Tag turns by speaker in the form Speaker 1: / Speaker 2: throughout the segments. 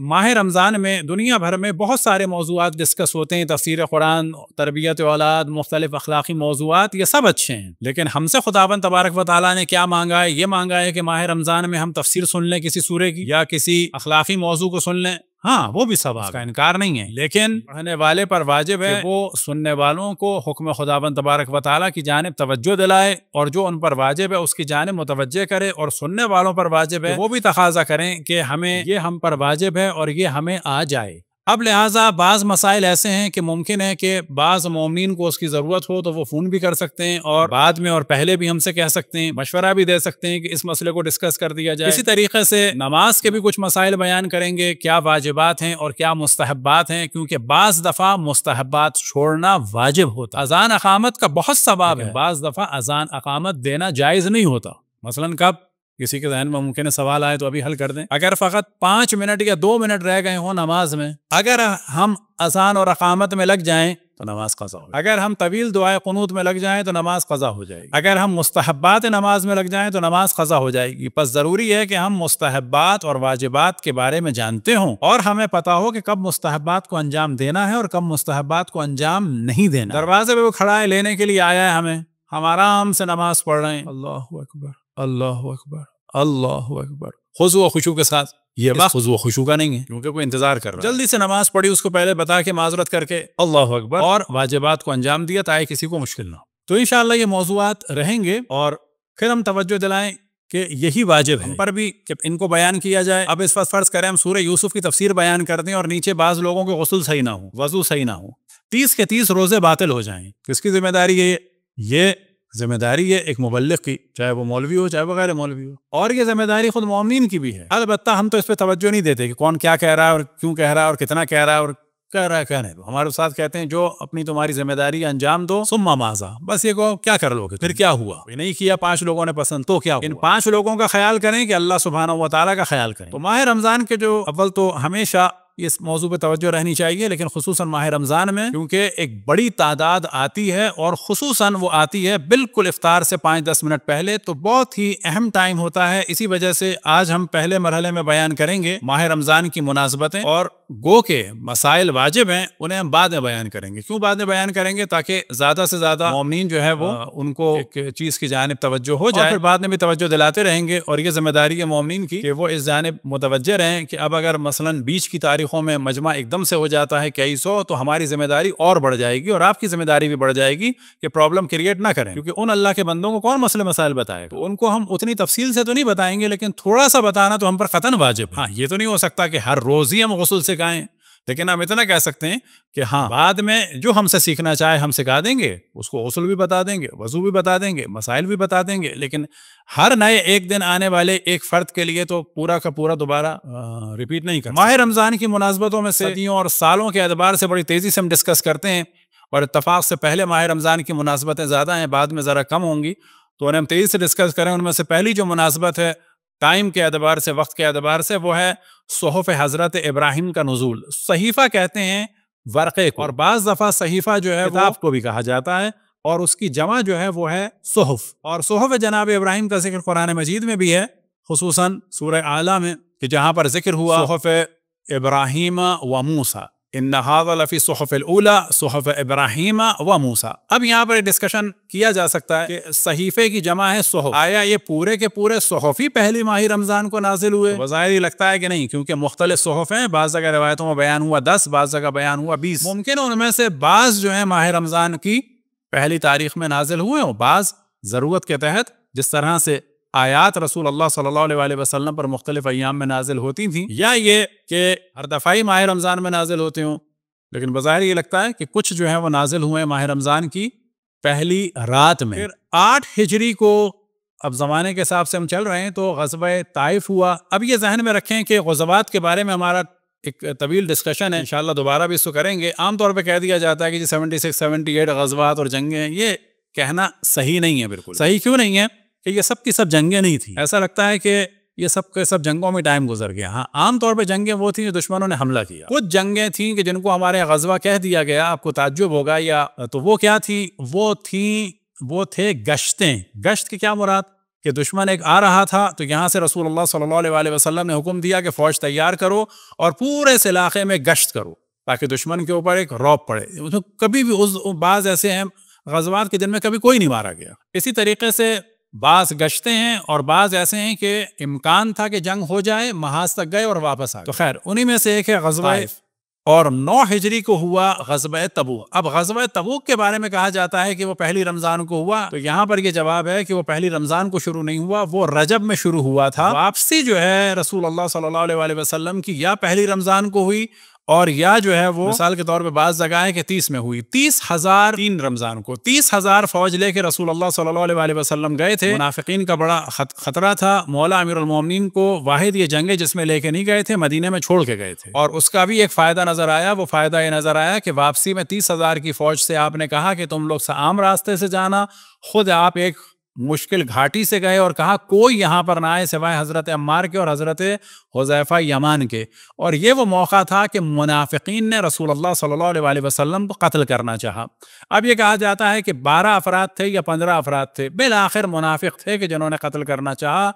Speaker 1: ماہ رمضان میں دنیا بھر میں بہت سارے موضوعات ڈسکس ہوتے ہیں، تفسیر قرآن، تربیت اولاد، مختلف اخلاقی موضوعات، یہ سب اچھے ہیں، لیکن ہم سے خداوند تبارک و تعالیٰ نے کیا مانگا ہے؟ یہ مانگا ہے کہ ماہ رمضان میں ہم تفسیر سن لیں کسی سورے کی یا کسی اخلاقی موضوع کو سن لیں، ہاں وہ بھی ثواب، اس کا انکار نہیں ہے، لیکن پڑھنے والے پر واجب ہے کہ وہ سننے والوں کو حکم خداوند تبارک و تعالیٰ کی جانب توجہ دلائے، اور جو ان پر واجب ہے اس کی جانب متوجہ کرے، اور سننے والوں پر واجب ہے وہ بھی تقاضا کریں کہ ہمیں یہ ہم پر واجب ہے اور یہ ہمیں آ جائے۔ اب لہٰذا بعض مسائل ایسے ہیں کہ ممکن ہے کہ بعض مومنین کو اس کی ضرورت ہو تو وہ فون بھی کر سکتے ہیں، اور بعد میں اور پہلے بھی ہم سے کہہ سکتے ہیں، مشورہ بھی دے سکتے ہیں کہ اس مسئلے کو ڈسکس کر دیا جائے۔ اسی طریقے سے نماز کے بھی کچھ مسائل بیان کریں گے، کیا واجبات ہیں اور کیا مستحبات ہیں، کیونکہ بعض دفعہ مستحبات چھوڑنا واجب ہوتا، اذان اقامت کا بہت ثواب ہے، بعض دفعہ اذان اقامت دینا جائز نہیں ہوتا، مثلاً کب؟ کسی کے ذہن میں ممکن ہے سوال آئے تو ابھی حل کر دیں، اگر فقط 5 منٹ یا 2 منٹ رہ گئے ہوں نماز میں، اگر ہم اذان اور اقامت میں لگ جائیں تو نماز قضا ہو جائے، اگر ہم طویل دعائے قنوت میں لگ جائیں تو نماز قضا ہو جائے گی، اگر ہم مستحبات نماز میں لگ جائیں تو نماز قضا ہو جائے گی۔ پس ضروری ہے کہ ہم مستحبات اور واجبات کے بارے میں جانتے ہوں، اور ہمیں پتا ہو کہ کب مستحبات کو انجام دینا ہے اور کب مستحبات کو انجام نہیں دینا۔ دروازے پہ وہ کھڑا ہے، لینے کے لیے آیا ہے ہمیں، ہم آرام سے نماز پڑھ رہے ہیں، اللہ اکبر اللہ اکبر اللہ اکبر، خضوع و خشوع کے ساتھ، یہ وقت خضوع و خشوع کا نہیں ہے، کیونکہ کوئی انتظار کر رہا ہے، جلدی سے نماز پڑھی، اس کو پہلے بتا کے معذرت کر کے اللہ اکبر اور واجبات کو انجام دیا تاکہ کسی کو مشکل نہ ہو۔ تو انشاءاللہ یہ موضوعات رہیں گے، اور پھر ہم توجہ دلائیں کہ یہی واجب ہے ہم پر بھی کہ ان کو بیان کیا جائے۔ اب اس وقت فرض کریں ہم سورہ یوسف کی تفسیر بیان کر دیں اور نیچے بعض لوگوں کے غسل صحیح نہ ہو، وضو صحیح نہ ہو، 30 کے 30 روزے باطل ہو جائیں، کس کی ذمہ داری ہے؟ یہ ذمہ داری ہے ایک مبلغ کی، چاہے وہ مولوی ہو چاہے وہ غیر مولوی ہو، اور یہ ذمہ داری خود مومنین کی بھی ہے۔ البتہ ہم تو اس پہ توجہ نہیں دیتے کہ کون کیا کہہ رہا ہے اور کیوں کہہ رہا ہے اور کتنا کہہ رہا ہے، اور کہہ رہا ہے کہنے دو، ہمارے استاد کہتے ہیں جو اپنی تمہاری ذمہ داری انجام دو، ثم ماذا، بس یہ کو کیا کر لو گے، پھر کیا ہوا، نہیں کیا 5 لوگوں نے پسند تو کیا ہوا، ان 5 لوگوں کا خیال کریں کہ اللہ سبحانہ و تعالیٰ کا خیال کریں۔ تو ماہ رمضان کے جو اول تو ہمیشہ اس موضوع پہ توجہ رہنی چاہیے، لیکن خصوصاً ماہ رمضان میں، کیونکہ ایک بڑی تعداد آتی ہے، اور خصوصاً وہ آتی ہے بالکل افطار سے 5-10 منٹ پہلے، تو بہت ہی اہم ٹائم ہوتا ہے۔ اسی وجہ سے آج ہم پہلے مرحلے میں بیان کریں گے ماہ رمضان کی مناسبتیں، اور گو کے مسائل واجب ہیں انہیں ہم بعد میں بیان کریں گے۔ کیوں بعد میں بیان کریں گے؟ تاکہ زیادہ سے زیادہ مومنین جو ہے وہ ان کو ایک چیز کی جانب توجہ ہو جائے، اور پھر بعد میں بھی توجہ دلاتے رہیں گے، اور یہ ذمہ داری ہے مومنین کی کہ وہ اس جانب متوجہ رہیں کہ اب اگر مثلاً بیچ کی تاریخوں میں مجمع ایک دم سے ہو جاتا ہے 2100، تو ہماری ذمہ داری اور بڑھ جائے گی، اور آپ کی ذمہ داری بھی بڑھ جائے گی کہ پرابلم کریٹ نہ کریں، کیونکہ ان اللہ کے بندوں کو کون مسئلے مسائل بتائے، تو ان کو ہم اتنی تفصیل سے تو نہیں بتائیں گے، لیکن تھوڑا سا بتانا تو ہم پر قطعاً واجب ہے۔ ہاں یہ تو نہیں ہو سکتا کہ ہر روز ہی ہم غسل سکھائیں، لیکن ہم اتنا کہہ سکتے ہیں کہ ہاں بعد میں جو ہم سے سیکھنا چاہے ہم سکھا دیں گے، اس کو غسل بھی بتا دیں گے، وضو بھی بتا دیں گے، مسائل بھی بتا دیں گے، لیکن ہر نئے ایک دن آنے والے ایک فرد کے لیے تو پورا کا پورا دوبارہ ریپیٹ نہیں کرتے۔ ماہ رمضان کی مناسبتوں میں صدیوں اور سالوں کے اعتبار سے بڑی تیزی سے ہم ڈسکس کرتے ہیں، اور اتفاق سے پہلے ماہ رمضان کی مناسبتیں زیادہ ہیں، بعد میں ذرا کم ہوں گی، تو انہیں ہم تیزی سے ڈسکس کریں۔ ان میں سے پہلی جو مناسبت ہے ٹائم کے اعتبار سے، وقت کے اعتبار سے، وہ ہے صحف حضرت ابراہیم کا نزول۔ صحیفہ کہتے ہیں ورقے کو، اور بعض دفعہ صحیفہ جو ہے کتاب کو بھی کہا جاتا ہے، اور اس کی جمع جو ہے وہ ہے صحف، اور صحف جناب ابراہیم کا ذکر قرآن مجید میں بھی ہے، خصوصاً سورہ اعلیٰ میں، کہ جہاں پر ذکر ہوا صحف ابراہیم و موسیٰ، ان ھذا لفی الصحف الاولی صحف ابراہیم و موسیٰ۔ اب یہاں پر ڈسکشن کیا جا سکتا ہے کہ صحیفے کی جمع ہے صحف، آیا یہ پورے کے پورے صحف ہی پہلی ماہ رمضان کو نازل ہوئے؟ بظاہر یہ لگتا ہے کہ نہیں، کیونکہ مختلف صحف ہیں، بعض جگہ روایتوں میں بیان ہوا 10، بعض جگہ بیان ہوا 20، ممکن ان میں سے بعض جو ہیں ماہ رمضان کی پہلی تاریخ میں نازل ہوئے ہوں، بعض ضرورت کے تحت، جس طرح سے آیات رسول اللہ صلی اللہ علیہ وسلم پر مختلف ایام میں نازل ہوتی تھیں، یا یہ کہ ہر دفعہ ماہ رمضان میں نازل ہوتے ہوں، لیکن بظاہر یہ لگتا ہے کہ کچھ جو ہے وہ نازل ہوئے ماہ رمضان کی پہلی رات میں۔ پھر 8 ہجری کو، اب زمانے کے حساب سے ہم چل رہے ہیں، تو غزوہ طائف ہوا۔ اب یہ ذہن میں رکھیں کہ غزوات کے بارے میں ہمارا ایک طویل ڈسکشن ہے، انشاءاللہ دوبارہ بھی اس کو کریں گے۔ عام طور پہ کہہ دیا جاتا ہے کہ 76-78 غزوات اور جنگیں ہیں، یہ کہنا صحیح نہیں ہے، بالکل صحیح کیوں نہیں ہے کہ یہ سب کی سب جنگیں نہیں تھیں، ایسا لگتا ہے کہ یہ سب کے سب جنگوں میں ٹائم گزر گیا۔ ہاں عام طور پہ جنگیں وہ تھیں جو دشمنوں نے حملہ کیا، کچھ جنگیں تھیں کہ جن کو ہمارے غزوہ کہہ دیا گیا، آپ کو تعجب ہوگا، یا تو وہ کیا تھی؟ وہ تھے گشتیں۔ گشت کی کیا مراد؟ کہ دشمن ایک آ رہا تھا تو یہاں سے رسول اللہ صلی اللہ علیہ وسلم نے حکم دیا کہ فوج تیار کرو اور پورے اس علاقے میں گشت کرو تاکہ دشمن کے اوپر ایک رعب پڑے. کبھی بھی بعض ایسے ہیں غزوات کے دن میں کبھی کوئی نہیں مارا گیا. اسی طریقے سے بعض گشتے ہیں اور بعض ایسے ہیں کہ امکان تھا کہ جنگ ہو جائے، محاذ تک گئے اور واپس آ گئے. تو خیر انہی میں سے ایک ہے غزوہ اور 9 ہجری کو ہوا غزوہ تبوک. اب غزوہ تبوک کے بارے میں کہا جاتا ہے کہ وہ پہلی رمضان کو ہوا، تو یہاں پر یہ جواب ہے کہ وہ پہلی رمضان کو شروع نہیں ہوا، وہ رجب میں شروع ہوا تھا. واپسی جو ہے رسول اللہ صلی اللہ علیہ وسلم کی یا پہلی رمضان کو ہوئی اور یا جو ہے وہ مثال کے طور پہ بعض جگہ ہے کہ 30 میں ہوئی. 30,000 3 رمضان کو 30,000 فوج لے کے رسول اللہ صلی اللہ علیہ وسلم گئے تھے. منافقین کا بڑا خطرہ تھا. مولا امیر المومنین کو واحد یہ جنگ جس میں لے کے نہیں گئے تھے، مدینے میں چھوڑ کے گئے تھے، اور اس کا بھی ایک فائدہ نظر آیا. وہ فائدہ یہ نظر آیا کہ واپسی میں 30,000 کی فوج سے آپ نے کہا کہ تم لوگ عام راستے سے جانا، خود آپ ایک مشکل گھاٹی سے گئے اور کہا کوئی یہاں پر نہ آئے سوائے حضرت عمار کے اور حضرت حذیفہ یمان کے. اور یہ وہ موقع تھا کہ منافقین نے رسول اللہ صلی اللہ علیہ وسلم کو قتل کرنا چاہا. اب یہ کہا جاتا ہے کہ 12 افراد تھے یا 15 افراد تھے، بالآخر منافق تھے کہ جنہوں نے قتل کرنا چاہا،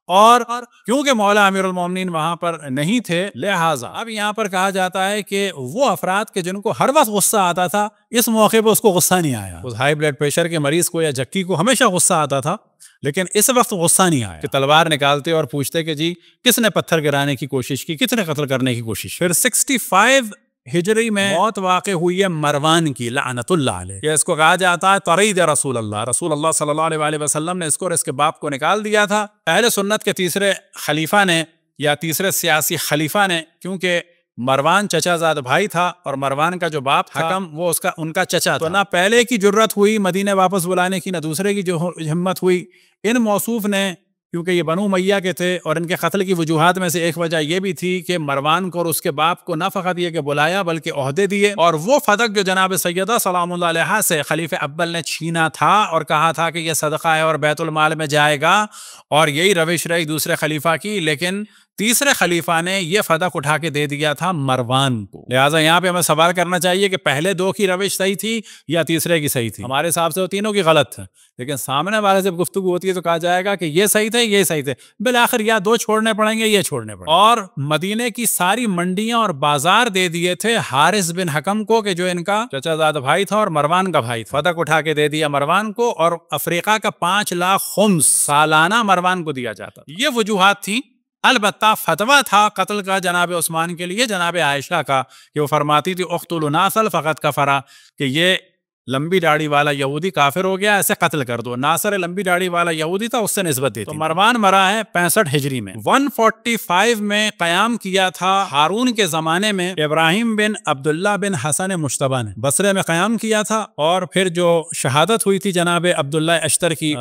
Speaker 1: اور کیونکہ مولا امیر المومنین وہاں پر نہیں تھے لہٰذا اب یہاں پر کہا جاتا ہے کہ وہ افراد کے جن کو ہر وقت غصہ آتا تھا، اس موقع پہ اس کو غصہ نہیں آیا. اس ہائی بلڈ پریشر کے مریض کو یا جکی کو ہمیشہ غصہ آتا تھا، لیکن اس وقت غصہ نہیں آیا کہ تلوار نکالتے اور پوچھتے کہ جی کس نے پتھر گرانے کی کوشش کی، کس نے قتل کرنے کی کوشش. پھر 65 ہجری میں موت واقع ہوئی ہے مروان کی لعنت اللہ علیہ. یہ اس کو کہا جاتا ہے طرید رسول اللہ. رسول اللہ صلی اللہ علیہ وسلم نے اس کو اور اس کے باپ کو نکال دیا تھا. اہل سنت کے تیسرے خلیفہ نے یا تیسرے سیاسی خلیفہ نے، کیونکہ مروان چچا زاد بھائی تھا اور مروان کا جو باپ تھا حکم وہ ان کا چچا تھا، تو نہ پہلے کی جرت ہوئی مدینے واپس بلانے کی، نہ دوسرے کی جو ہمت ہوئی. ان موصوف نے، کیونکہ یہ بنو امیہ کے تھے اور ان کے قتل کی وجوہات میں سے ایک وجہ یہ بھی تھی کہ مروان کو اور اس کے باپ کو نہ فقط یہ کہ بلایا بلکہ عہدے دیے، اور وہ فتق جو جناب سیدہ سلام اللہ علیہا سے خلیفہ اول نے چھینا تھا اور کہا تھا کہ یہ صدقہ ہے اور بیت المال میں جائے گا، اور یہی روش رہی دوسرے خلیفہ کی. لیکن تیسرے خلیفہ نے یہ فتق اٹھا کے دے دیا تھا مروان کو. لہٰذا یہاں پہ ہمیں سوال کرنا چاہیے کہ پہلے 2 کی روش صحیح تھی یا تیسرے کی صحیح تھی. ہمارے حساب سے وہ تینوں کی غلط ہے، لیکن سامنے والے سے گفتگو ہوتی ہے تو کہا جائے گا کہ یہ صحیح تھے یہ صحیح تھے. بالآخر یا 2 چھوڑنے پڑیں گے یہ چھوڑنے پڑیں گے. اور مدینے کی ساری منڈیاں اور بازار دے دیے تھے حارث بن حکم کو کہ جو ان کا چچا زاد بھائی تھا اور مروان کا بھائی تھا. فتق اٹھا کے دے دیا مروان کو، اور افریقہ کا 5 لاکھ خمس سالانہ مروان کو دیا جاتا. یہ وجوہات تھیں. البتہ فتویٰ تھا قتل کا جناب عثمان کے لیے جناب عائشہ کا، کہ وہ فرماتی تھی اقتلوا ناصر فقط کفر، کہ یہ لمبی داڑھی والا یہودی کافر ہو گیا، ایسے قتل کر دو. ناصر لمبی داڑھی والا یہودی تھا، اس سے نسبت دیتی. تو مروان مرا ہے 65 ہجری میں. 145 میں قیام کیا تھا ہارون کے زمانے میں ابراہیم بن عبداللہ بن حسن مجتبی نے، بصرے میں قیام کیا تھا. اور پھر جو شہادت ہوئی تھی جناب عبداللہ اشتر کی،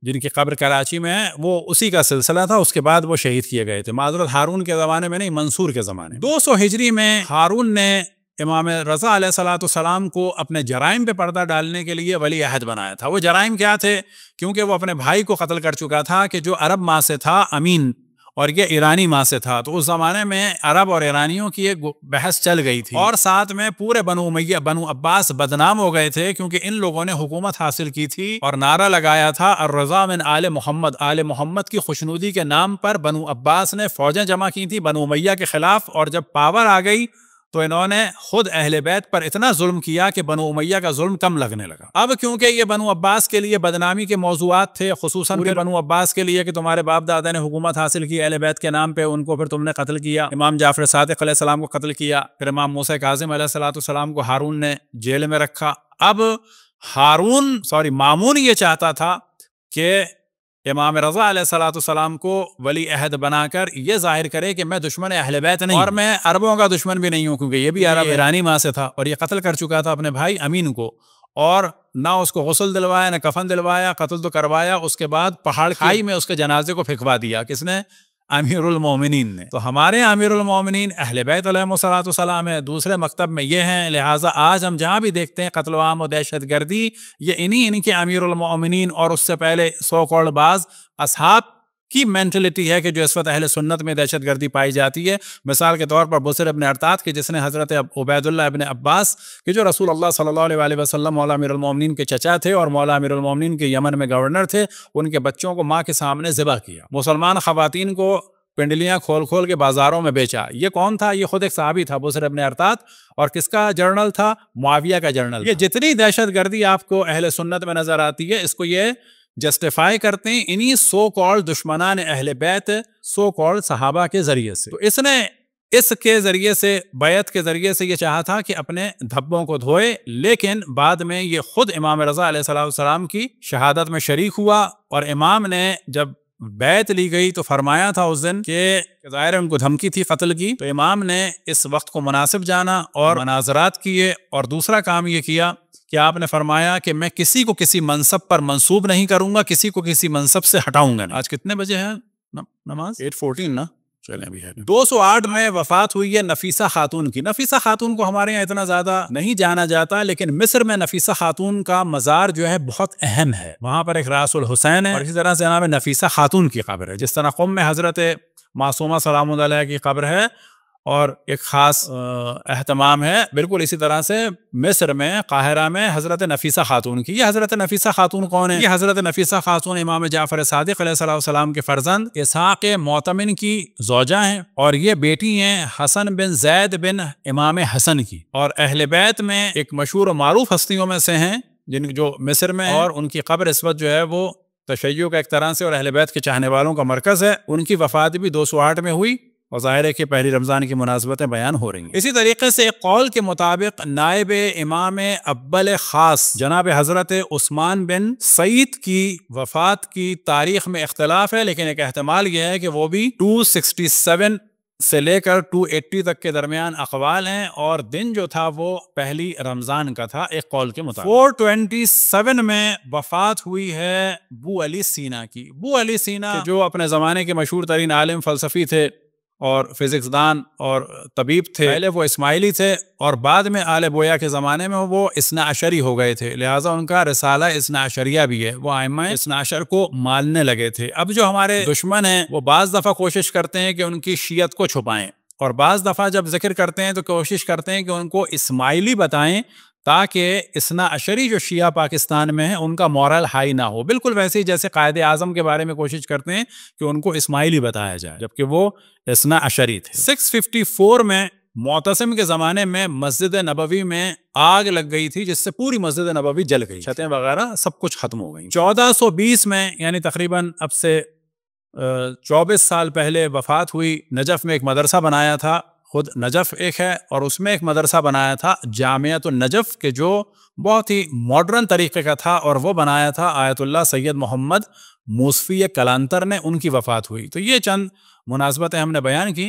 Speaker 1: جن کی قبر کراچی میں ہے، وہ اسی کا سلسلہ تھا. اس کے بعد وہ شہید کیے گئے تھے، معذرت ہارون کے زمانے میں نہیں، منصور کے زمانے. 200 ہجری میں ہارون نے امام رضا علیہ الصلوۃ والسلام کو اپنے جرائم پہ پردہ ڈالنے کے لیے ولی عہد بنایا تھا. وہ جرائم کیا تھے؟ کیونکہ وہ اپنے بھائی کو قتل کر چکا تھا کہ جو عرب ماں سے تھا، امین، اور یہ ایرانی ماں سے تھا. تو اس زمانے میں عرب اور ایرانیوں کی ایک بحث چل گئی تھی، اور ساتھ میں پورے بنو امیہ بنو عباس بدنام ہو گئے تھے، کیونکہ ان لوگوں نے حکومت حاصل کی تھی اور نعرہ لگایا تھا الرضا من آل محمد. آل محمد کی خوشنودی کے نام پر بنو عباس نے فوجیں جمع کی تھی بنو امیہ کے خلاف، اور جب پاور آ گئی تو انہوں نے خود اہل بیت پر اتنا ظلم کیا کہ بنو امیہ کا ظلم کم لگنے لگا. اب کیونکہ یہ بنو عباس کے لیے بدنامی کے موضوعات تھے، خصوصاً بنو عباس کے لیے کہ تمہارے باپ دادا نے حکومت حاصل کی اہل بیت کے نام پہ، ان کو پھر تم نے قتل کیا. امام جعفر صادق علیہ السلام کو قتل کیا، پھر امام موسیٰ کاظم علیہ السلام کو ہارون نے جیل میں رکھا. اب مامون یہ چاہتا تھا کہ امام رضا علیہ السلام کو ولی عہد بنا کر یہ ظاہر کرے کہ میں دشمن اہل بیت نہیں، اور میں عربوں کا دشمن بھی نہیں ہوں، کیونکہ یہ بھی عرب ایرانی ماں سے تھا اور یہ قتل کر چکا تھا اپنے بھائی امین کو، اور نہ اس کو غسل دلوایا نہ کفن دلوایا، قتل تو کروایا. اس کے بعد پہاڑ کھائی میں اس کے جنازے کو پھینکوا دیا. کس نے؟ امیر المومنین نے. تو ہمارے امیر المومنین اہل بیت علیہم السلام ہے، دوسرے مکتب میں یہ ہیں. لہٰذا آج ہم جہاں بھی دیکھتے ہیں قتل عام و دہشت گردی، یہ انہی کے امیر المومنین اور اس سے پہلے سو کوڑ باز اصحاب کی مینٹلٹی ہے کہ جو اس وقت اہل سنت میں دہشت گردی پائی جاتی ہے. مثال کے طور پر بصر ابن ارطاد کے جس نے حضرت عبید اللہ ابن عباس کہ جو رسول اللہ صلی اللہ علیہ وسلم مولا امیر المومنین کے چچا تھے اور مولا امیر المومنین کے یمن میں گورنر تھے، ان کے بچوں کو ماں کے سامنے ذبح کیا، مسلمان خواتین کو پنڈلیاں کھول کھول کے بازاروں میں بیچا. یہ کون تھا؟ یہ خود ایک صحابی تھا بصر ابن ارطاد، اور کس کا جرنل تھا؟ معاویہ کا جرنل. یہ جتنی دہشت گردی آپ کو اہل سنت میں نظر آتی ہے، اس کو یہ جسٹیفائی کرتے ہیں انہی سو کال دشمنان اہل بیت، سو کال صحابہ کے ذریعے سے. تو اس نے اس کے ذریعے سے، بیعت کے ذریعے سے یہ چاہا تھا کہ اپنے دھبوں کو دھوئے، لیکن بعد میں یہ خود امام رضا علیہ السلام کی شہادت میں شریک ہوا. اور امام نے جب بیعت لی گئی تو فرمایا تھا اس دن کہ ظاہر ان کو دھمکی تھی قتل کی، تو امام نے اس وقت کو مناسب جانا اور مناظرات کیے. اور دوسرا کام یہ کیا کہ آپ نے فرمایا کہ میں کسی کو کسی منصب پر منصوب نہیں کروں گا، کسی کو کسی منصب سے ہٹاؤں گا. آج کتنے بجے ہے نماز؟ 8:14 نا. چلیں ابھی ہے 208 میں وفات ہوئی ہے نفیسہ خاتون کی. نفیسہ خاتون کو ہمارے یہاں اتنا زیادہ نہیں جانا جاتا، لیکن مصر میں نفیسہ خاتون کا مزار جو ہے بہت اہم ہے. وہاں پر ایک راس الحسین ہے، اور اسی طرح سے جناب نفیسہ خاتون کی قبر ہے. جس طرح قم میں حضرت معصومہ سلام اللہ علیہ کی قبر ہے اور ایک خاص اہتمام ہے، بالکل اسی طرح سے مصر میں قاہرہ میں حضرت نفیسہ خاتون کی. یہ حضرت نفیسہ خاتون کون ہے؟ یہ حضرت نفیسہ خاتون امام جعفر صادق علیہ السلام کے فرزند اسحاق معتمن کی زوجہ ہیں، اور یہ بیٹی ہیں حسن بن زید بن امام حسن کی. اور اہل بیت میں ایک مشہور و معروف ہستیوں میں سے ہیں جن جو مصر میں، اور ان کی قبر اس وقت جو ہے وہ تشیع کا ایک طرح سے اور اہل بیت کے چاہنے والوں کا مرکز ہے. ان کی وفات بھی 208 میں ہوئی، اور ظاہر ہے کہ پہلی رمضان کی مناسبتیں بیان ہو رہی ہیں. اسی طریقے سے ایک قول کے مطابق نائب امام اول خاص جناب حضرت عثمان بن سعید کی وفات کی تاریخ میں اختلاف ہے، لیکن ایک احتمال یہ ہے کہ وہ بھی 267 سے لے کر 280 تک کے درمیان اقوال ہیں، اور دن جو تھا وہ پہلی رمضان کا تھا ایک قول کے مطابق. 427 میں وفات ہوئی ہے بو علی سینا کی. بو علی سینا جو اپنے زمانے کے مشہور ترین عالم فلسفی تھے اور فزکس دان اور طبیب تھے. پہلے وہ اسماعیلی تھے اور بعد میں آل بویا کے زمانے میں وہ اثنا عشری ہو گئے تھے، لہٰذا ان کا رسالہ اثنا عشریہ بھی ہے. وہ ائمہ اثنا عشر کو ماننے لگے تھے. اب جو ہمارے دشمن ہیں وہ بعض دفعہ کوشش کرتے ہیں کہ ان کی شیعت کو چھپائیں، اور بعض دفعہ جب ذکر کرتے ہیں تو کوشش کرتے ہیں کہ ان کو اسماعیلی بتائیں تاکہ اثنا عشری جو شیعہ پاکستان میں ہیں ان کا مورل ہائی نہ ہو. بالکل ویسے ہی جیسے قائد اعظم کے بارے میں کوشش کرتے ہیں کہ ان کو اسماعیلی بتایا جائے جبکہ وہ اثنا عشری تھے. 654 میں معتصم کے زمانے میں مسجد نبوی میں آگ لگ گئی تھی، جس سے پوری مسجد نبوی جل گئی، چھتیں وغیرہ سب کچھ ختم ہو گئی. 1420 میں یعنی تقریباً اب سے 24 سال پہلے وفات ہوئی. نجف میں ایک مدرسہ بنایا تھا، خود نجف ایک ہے، اور اس میں ایک مدرسہ بنایا تھا جامعۃ النجف کہ جو بہت ہی ماڈرن طریقے کا تھا، اور وہ بنایا تھا آیت اللہ سید محمد موسفی کلانتر نے. ان کی وفات ہوئی. تو یہ چند مناسبتیں ہم نے بیان کی.